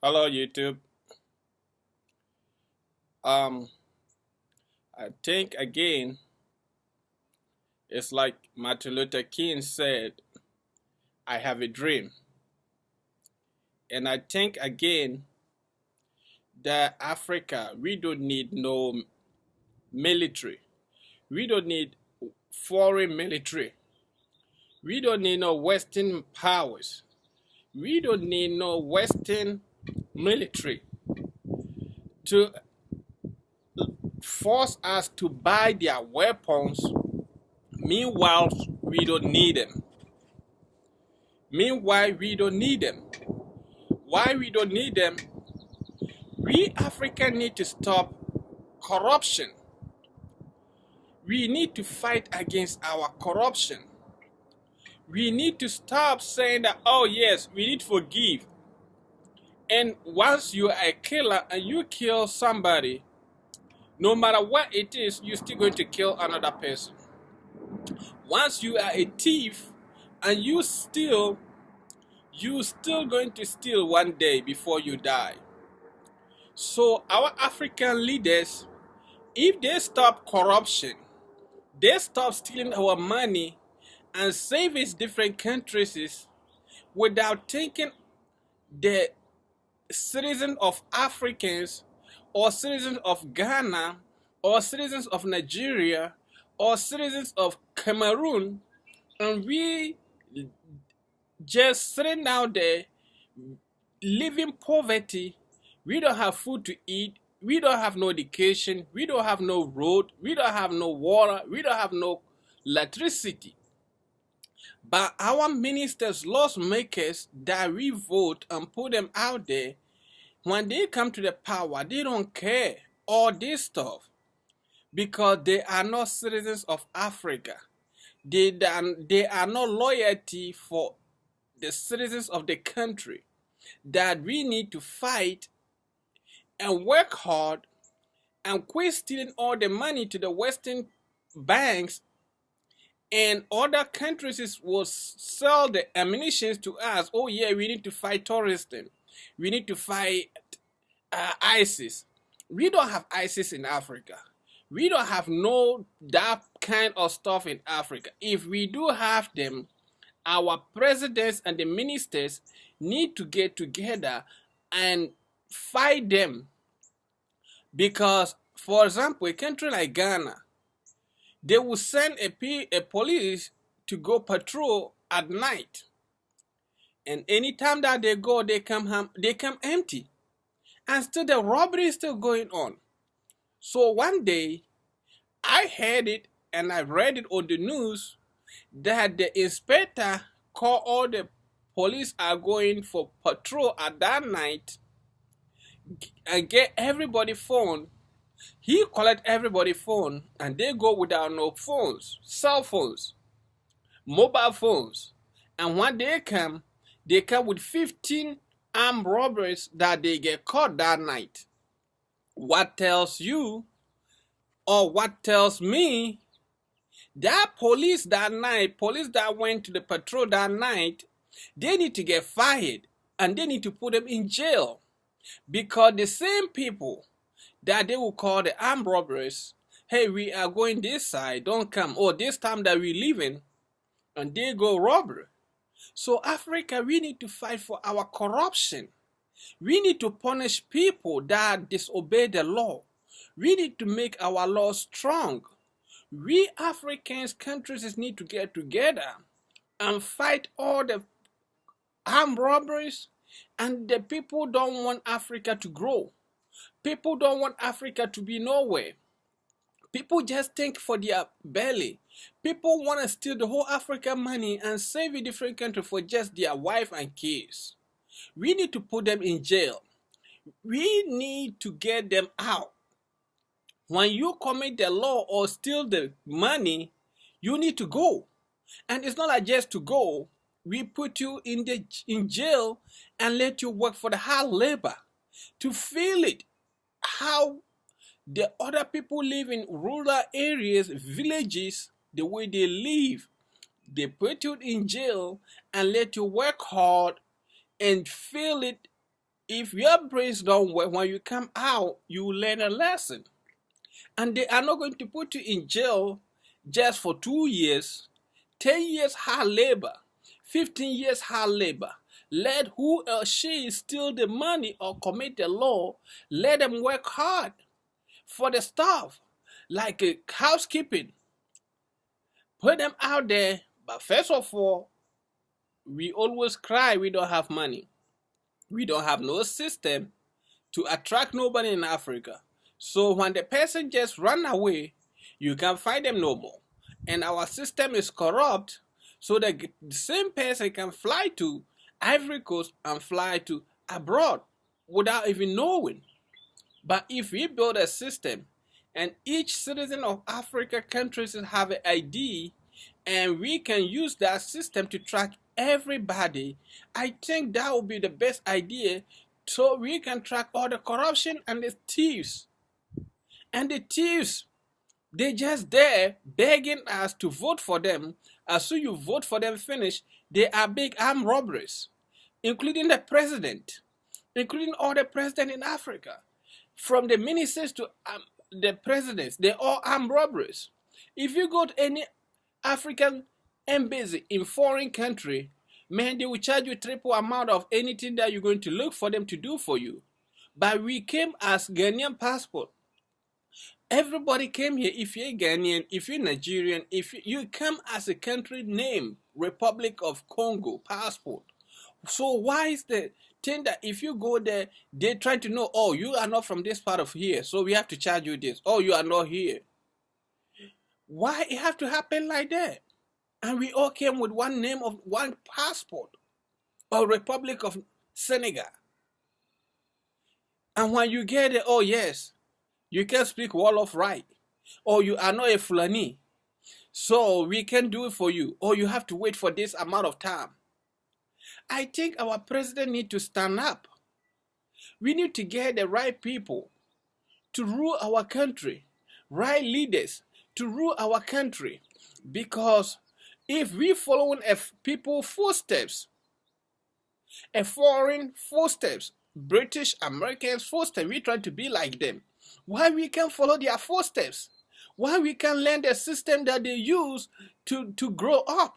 Hello, YouTube. Um, I think again, it's like Martin Luther King said, I have a dream. And I think again that Africa, we don't need no military. We don't need foreign military. We don't need no Western powers. We don't need no Western military to force us to buy their weapons. Meanwhile, we don't need them. Meanwhile, we don't need them. Why we don't need them? We Africans need to stop corruption. We need to fight against our corruption. We need to stop saying that, oh yes, we need to forgive. And once you are a killer and you kill somebody, no matter what it is, you're still going to kill another person. Once you are a thief and you steal, you're still going to steal one day before you die. So our African leaders, if they stop corruption, they stop stealing our money and saving different countries without taking the citizens of Africans or citizens of Ghana or citizens of Nigeria or citizens of Cameroon, and we just sitting down there living poverty. We don't have food to eat. We don't have no education. We don't have no road. We don't have no water. We don't have no electricity. But our ministers, lawmakers that we vote and put them out there, when they come to the power, they don't care all this stuff because they are not citizens of Africa. They are not loyalty for the citizens of the country that we need to fight and work hard and quit stealing all the money to the Western banks, and other countries will sell the ammunition to us. Oh yeah, we need to fight terrorism. We need to fight ISIS. We don't have ISIS in Africa. We don't have no that kind of stuff in Africa. If we do have them, our presidents and the ministers need to get together and fight them. Because, for example, a country like Ghana, they will send a police to go patrol at night, and anytime that they go, they come empty, and still the robbery is still going on. So one day, I heard it and I read it on the news that the inspector called all the police are going for patrol at that night and get everybody phone. He collect everybody phone and they go without no phones, cell phones, mobile phones. And when they come with 15 armed robbers that they get caught that night. What tells you or what tells me that police that night, police that went to the patrol that night, they need to get fired and they need to put them in jail, because the same people that they will call the armed robbers, hey, we are going this side, don't come, or this time that we leaving, and they go robbery. So Africa, we need to fight for our corruption. We need to punish people that disobey the law. We need to make our laws strong. We Africans countries need to get together and fight all the armed robberies, and the people don't want Africa to grow. People don't want Africa to be nowhere. People just think for their belly. People want to steal the whole African money and save a different country for just their wife and kids. We need to put them in jail. We need to get them out. When you commit the law or steal the money, you need to go. And it's not like just to go. We put you in jail and let you work for the hard labor to feel it. How the other people live in rural areas, villages, the way they live. They put you in jail and let you work hard and feel it if your brains don't work, when you come out, you learn a lesson. And they are not going to put you in jail just for 2 years, 10 years hard labor, 15 years hard labor. Let who or she steal the money or commit the law, let them work hard for the stuff, like housekeeping. Put them out there. But first of all, we always cry we don't have money. We don't have no system to attract nobody in Africa. So when the person just run away, you can't find them no more. And our system is corrupt, so that the same person can fly to Ivory Coast and fly to abroad without even knowing. But if we build a system and each citizen of Africa countries have an ID, and we can use that system to track everybody, I think that would be the best idea, so we can track all the corruption and the thieves. And the thieves, they just there begging us to vote for them. As soon as you vote for them finish, they are big armed robberies, including the president, including all the presidents in Africa. From the ministers to the presidents, they're all armed robberies. If you go to any African embassy in foreign country, man, they will charge you triple amount of anything that you're going to look for them to do for you. But we came as Ghanaian passport. Everybody came here. If you're Ghanaian, if you're Nigerian, if you come as a country name, Republic of Congo passport. So why is the thing that if you go there, they try to know, oh, you are not from this part of here, so we have to charge you this. Oh, you are not here. Why it have to happen like that? And we all came with one name of one passport, or Republic of Senegal. And when you get it, oh yes, you can speak Wolof right, or you are not a Fulani, so we can do it for you, or you have to wait for this amount of time. I think our president needs to stand up. We need to get the right people to rule our country, right leaders to rule our country, because if we following people's footsteps, a foreign footsteps, British, Americans footsteps, we try to be like them. Why we can't follow their footsteps? Why we can't learn the system that they use to grow up?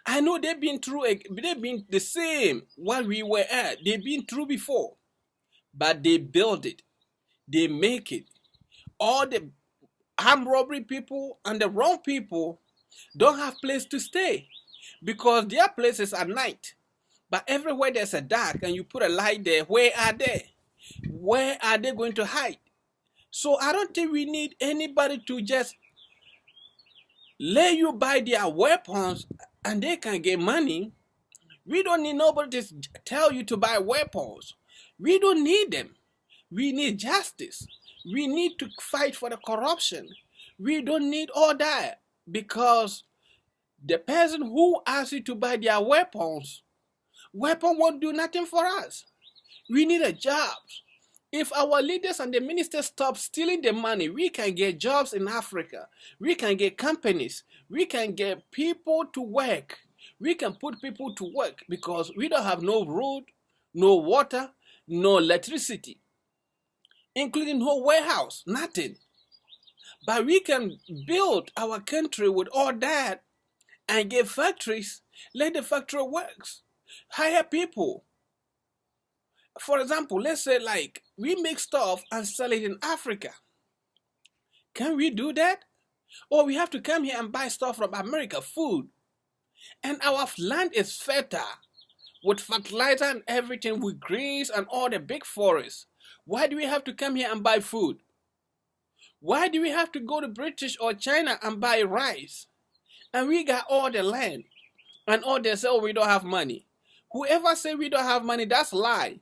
I know they've been the same what we were at. They've been through before, but they build it, they make it. All the armed robbery people and the wrong people don't have place to stay because their places at night. But everywhere there's a dark and you put a light there, where are they? Where are they going to hide? So I don't think we need anybody to just let you buy their weapons and they can get money. We don't need nobody to tell you to buy weapons. We don't need them. We need justice. We need to fight for the corruption. We don't need all that because the person who asks you to buy their weapon won't do nothing for us. We need a job. If our leaders and the ministers stop stealing the money, we can get jobs in Africa. We can get companies. We can get people to work. We can put people to work because we don't have no road, no water, no electricity, including no warehouse, nothing. But we can build our country with all that and get factories. Let the factory works. Hire people. For example, let's say like we make stuff and sell it in Africa. Can we do that? Or we have to come here and buy stuff from America, food. And our land is fertile with fertilizer and everything, with greens and all the big forests. Why do we have to come here and buy food? Why do we have to go to British or China and buy rice? And we got all the land. And all they say, oh, we don't have money. Whoever say we don't have money, that's a lie.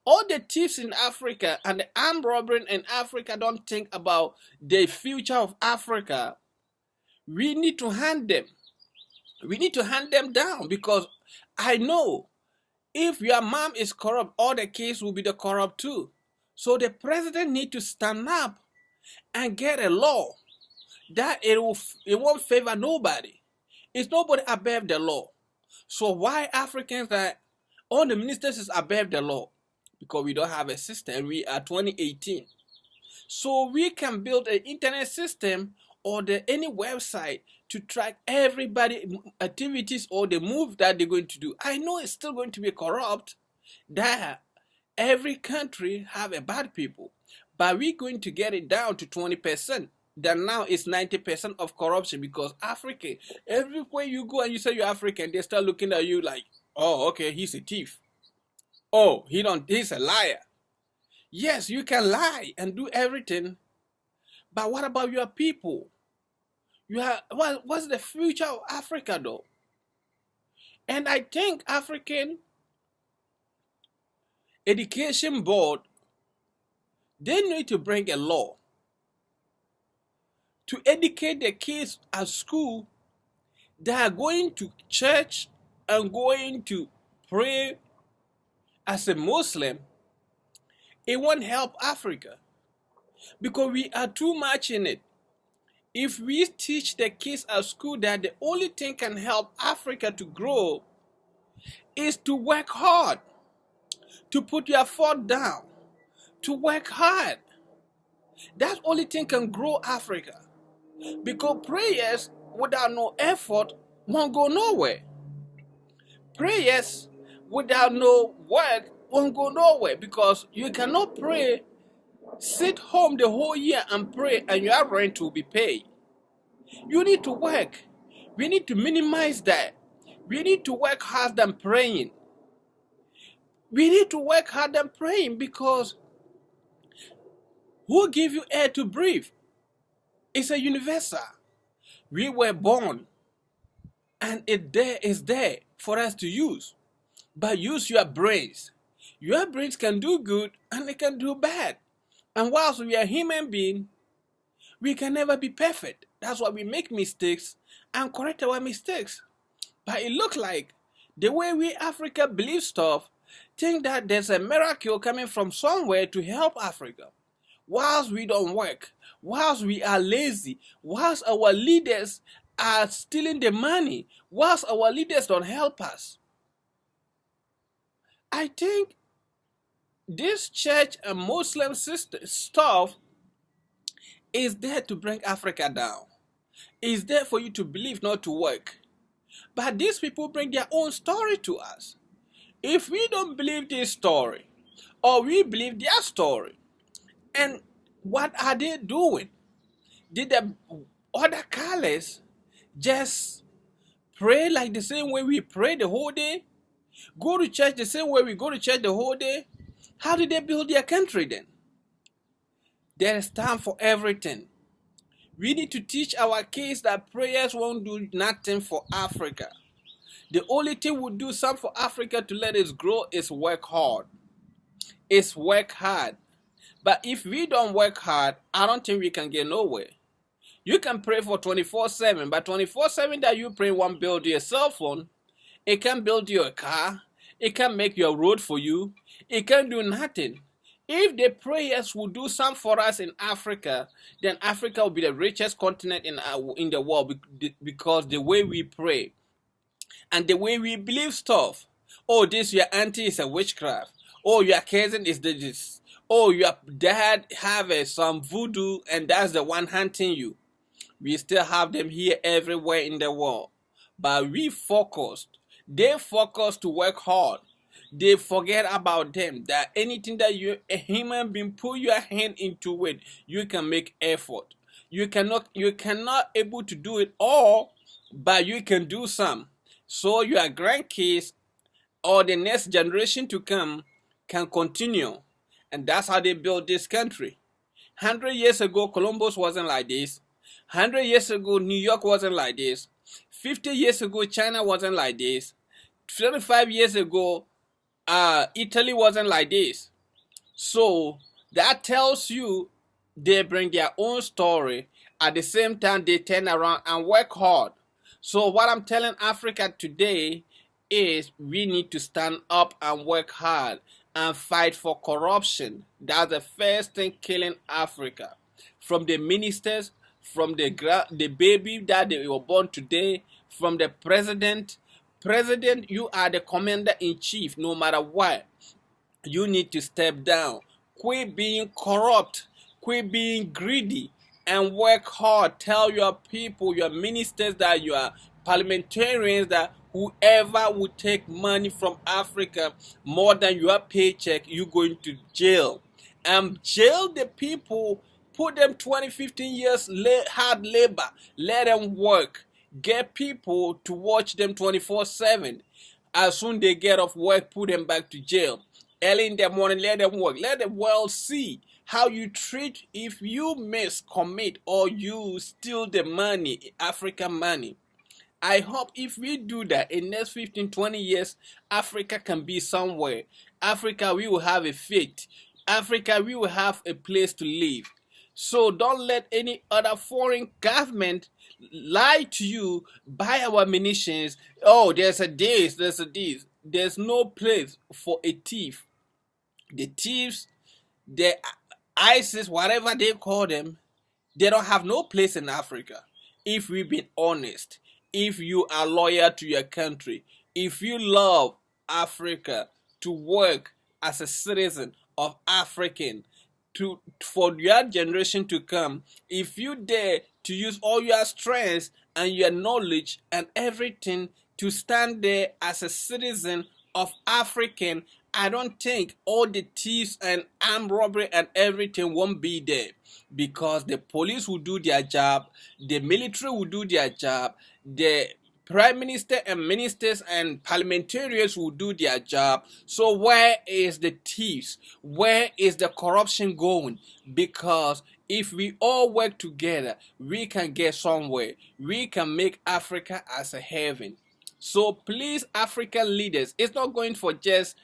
All the thieves in Africa and the armed robbery in Africa don't think about the future of Africa. We need to hand them. We need to hand them down because I know if your mom is corrupt, all the kids will be the corrupt too. So the president need to stand up and get a law that it won't favor nobody. It's nobody above the law. So why Africans that all the ministers is above the law? because we don't have a system. We are 2018. So we can build an internet system or any website to track everybody activities or the move that they're going to do. I know it's still going to be corrupt, that every country have a bad people, but we're going to get it down to 20%. That now it's 90% of corruption, because African, everywhere you go and you say you're African, they start looking at you like, oh, okay, he's a thief. Oh, he's a liar. Yes, you can lie and do everything, but what about your people? What's the future of Africa though? And I think African Education Board, they need to bring a law to educate the kids at school that are going to church and going to pray as a Muslim. It won't help Africa, because we are too much in it. If we teach the kids at school that the only thing can help Africa to grow is to work hard, to put your foot down, to work hard, that only thing can grow Africa. Because prayers without no effort won't go nowhere. Prayers without no work won't go nowhere, because you cannot pray, sit home the whole year and pray and your rent will be paid. You need to work. We need to minimize that. We need to work hard than praying. We need to work hard than praying, because who gave you air to breathe? It's a universal. We were born and it is there for us to use. But use your brains. Your brains can do good and they can do bad. And whilst we are human beings, we can never be perfect. That's why we make mistakes and correct our mistakes. But it looks like the way we Africa believe stuff, think that there's a miracle coming from somewhere to help Africa. Whilst we don't work, whilst we are lazy, whilst our leaders are stealing the money, whilst our leaders don't help us. I think this church and Muslim stuff is there to bring Africa down. It's there for you to believe, not to work. But these people bring their own story to us. If we don't believe this story, or we believe their story, and what are they doing? Did the other colors just pray like the same way we pray the whole day? Go to church the same way we go to church the whole day? How did they build their country then? There is time for everything. We need to teach our kids that prayers won't do nothing for Africa. The only thing we'll do something for Africa to let us grow is work hard. It's work hard. But if we don't work hard, I don't think we can get nowhere. You can pray for 24/7, but 24/7 that you pray won't build your cell phone. It can build your car. It can make your road for you. It can do nothing. If the prayers will do something for us in Africa, then Africa will be the richest continent in the world, because the way we pray and the way we believe stuff. Oh, this your auntie is a witchcraft. Oh, your cousin is this. Oh, your dad have some voodoo and that's the one hunting you. We still have them here everywhere in the world. But we focused. They focus to work hard. They forget about them, that anything that you, a human being, put your hand into it, you can make effort. You cannot able to do it all, but you can do some. So your grandkids or the next generation to come can continue. And that's how they built this country. 100 years ago, Columbus wasn't like this. 100 years ago, New York wasn't like this. 50 years ago, China wasn't like this. 25 years ago, Italy wasn't like this. So that tells you they bring their own story. At the same time, they turn around and work hard. So what I'm telling Africa today is we need to stand up and work hard and fight for corruption. That's the first thing killing Africa. From the ministers, from the baby that they were born today, from the president. President, you are the commander-in-chief no matter what. You need to step down. Quit being corrupt. Quit being greedy and work hard. Tell your people, your ministers, that you are parliamentarians, that whoever would take money from Africa more than your paycheck, you going to jail. And jail the people, put them 20, 15 years hard labor. Let them work. Get people to watch them 24/7. As soon they get off work, put them back to jail. Early in the morning, let them work. Let the world see how you treat if you miscommit or you steal the money, African money. I hope if we do that in next 15, 20 years, Africa can be somewhere. Africa, we will have a fate. Africa, we will have a place to live. So don't let any other foreign government lie to you, buy our munitions. Oh, there's a this, there's a this. There's no place for a thief. The thieves, the ISIS, whatever they call them, they don't have no place in Africa. If we've been honest, if you are loyal to your country, if you love Africa, to work as a citizen of African, to for your generation to come, if you dare to use all your strength and your knowledge and everything to stand there as a citizen of African, I don't think all the thieves and armed robbery and everything won't be there, because the police will do their job, the military will do their job, the prime minister and ministers and parliamentarians will do their job. So where is the thieves? Where is the corruption going? Because if we all work together, we can get somewhere. We can make Africa as a heaven. So please, African leaders, it's not going for just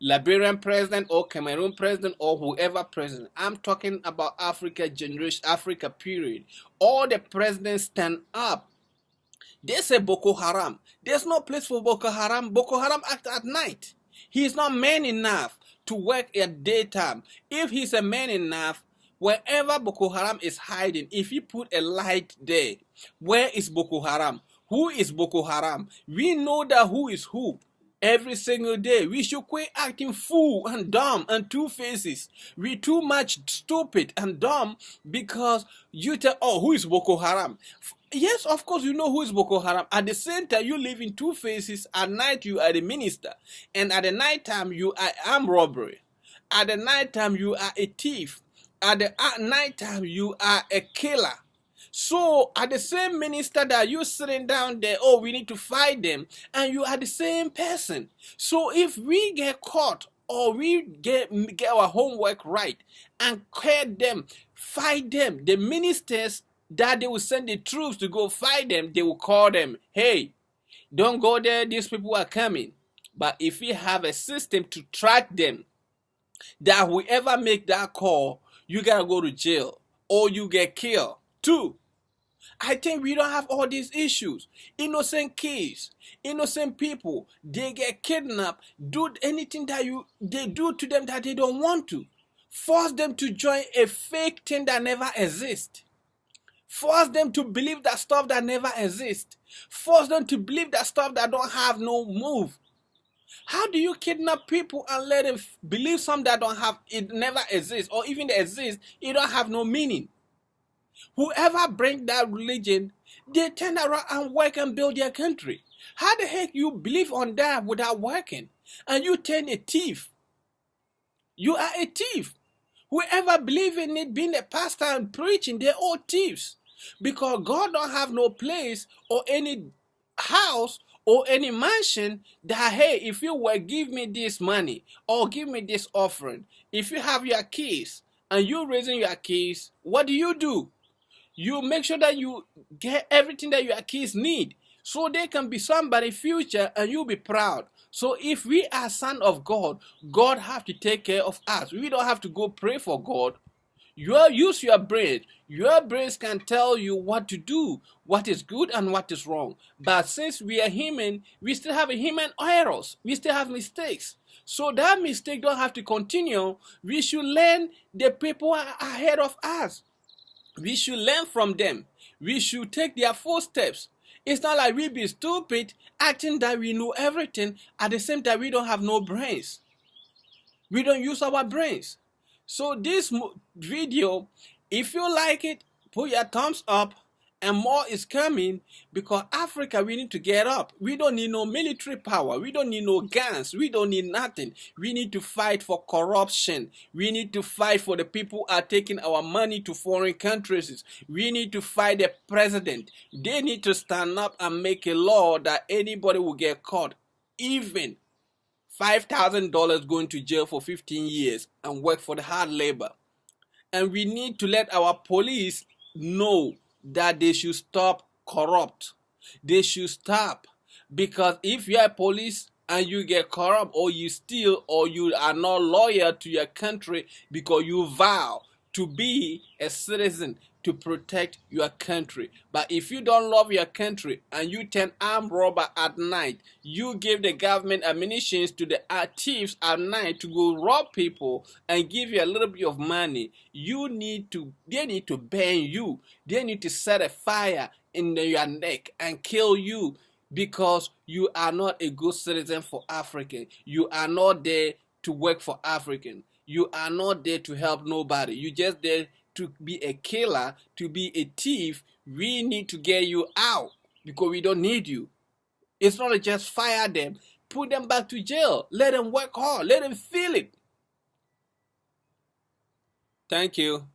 Liberian president or Cameroon president or whoever president. I'm talking about Africa generation, Africa period. All the presidents stand up. They say Boko Haram. There's no place for Boko Haram. Boko Haram act at night. He's not man enough to work at daytime. If he's a man enough, wherever Boko Haram is hiding, if you put a light there, where is Boko Haram? Who is Boko Haram? We know that who is who. Every single day, we should quit acting fool and dumb and two faces. We too much stupid and dumb because you tell, oh, who is Boko Haram? Yes, of course, you know who is Boko Haram. At the same time, you live in two faces. At night, you are the minister. And at the night time, you are armed robbery. At the night time, you are a thief. At the night time, you are a killer. So at the same minister that you sitting down there, oh, we need to fight them, and you are the same person. So if we get caught or we get our homework right and clear them, fight them, the ministers that they will send the troops to go fight them, they will call them, hey, don't go there, these people are coming. But if we have a system to track them, that whoever make that call, you gotta go to jail or you get killed too. I think we don't have all these issues. Innocent kids, innocent people, they get kidnapped, do anything that they do to them that they don't want to. Force them to join a fake thing that never exists. Force them to believe that stuff that never exists. Force them to believe that stuff that don't have no move. How do you kidnap people and let them believe something that don't have, it never exists, or even exists, it don't have no meaning? Whoever bring that religion, they turn around and work and build their country. How the heck you believe on that without working? And you turn a thief. You are a thief. Whoever believe in it, being a pastor and preaching, they're all thieves. Because God don't have no place or any house or any mansion that, hey, if you were give me this money or give me this offering, if you have your keys and you raising your keys, what do? You make sure that you get everything that your kids need so they can be somebody future and you'll be proud. So if we are son of God, God have to take care of us. We don't have to go pray for God. You use your brain. Your brains can tell you what to do, what is good and what is wrong. But since we are human, we still have human errors. We still have mistakes. So that mistake don't have to continue. We should learn the people ahead of us. We should learn from them. We should take their footsteps. It's not like we be stupid, acting that we know everything, at the same time we don't have no brains. We don't use our brains. So this video, if you like it, put your thumbs up, and more is coming, because Africa, we need to get up. We don't need no military power. We don't need no guns. We don't need nothing. We need to fight for corruption. We need to fight for the people who are taking our money to foreign countries. We need to fight the president. They need to stand up and make a law that anybody will get caught, even $5,000 going to jail for 15 years and work for the hard labor. And we need to let our police know that they should stop corrupt. They should stop. Because if you are police and you get corrupt, or you steal, or you are not loyal to your country because you vow to be a citizen to protect your country. But if you don't love your country and you turn armed robber at night, you give the government ammunition to the thieves at night to go rob people and give you a little bit of money, they need to burn you. They need to set a fire in your neck and kill you, because you are not a good citizen for African. You are not there to work for African. You are not there to help nobody. You just there to be a killer, to be a thief. We need to get you out, because we don't need you. It's not just fire them, put them back to jail, let them work hard, let them feel it. Thank you.